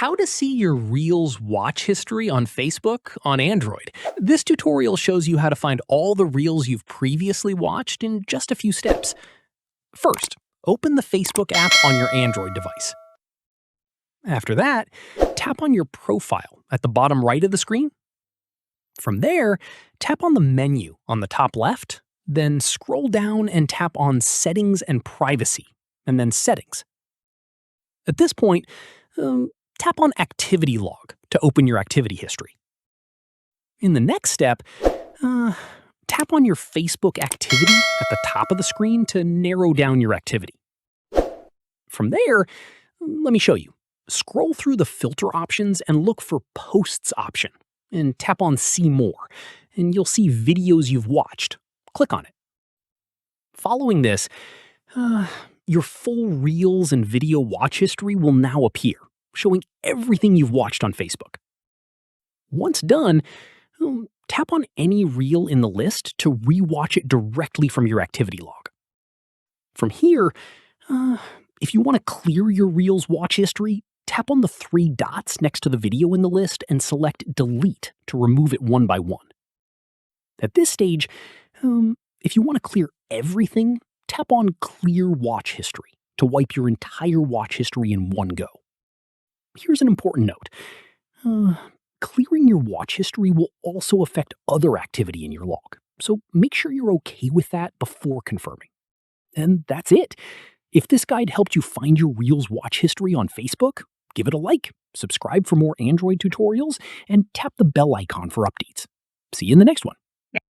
How to see your Reels watch history on Facebook on Android. This tutorial shows you how to find all the Reels you've previously watched in just a few steps. First, open the Facebook app on your Android device. After that, tap on your profile at the bottom right of the screen. From there, tap on the menu on the top left, then scroll down and tap on Settings and Privacy, and then Settings. At this point, tap on Activity Log to open your activity history. In the next step, tap on your Facebook activity at the top of the screen to narrow down your activity. From there, let me show you. Scroll through the filter options and look for Posts option, and tap on See More, and you'll see videos you've watched. Click on it. Following this, your full Reels and video watch history will now appear, showing everything you've watched on Facebook. Once done, tap on any reel in the list to rewatch it directly from your activity log. From here, if you want to clear your Reels watch history, tap on the 3 dots next to the video in the list and select Delete to remove it one by one. At this stage, if you want to clear everything, tap on Clear Watch History to wipe your entire watch history in one go. Here's an important note. Clearing your watch history will also affect other activity in your log, so make sure you're okay with that before confirming. And that's it. If this guide helped you find your Reels watch history on Facebook, give it a like, subscribe for more Android tutorials, and tap the bell icon for updates. See you in the next one.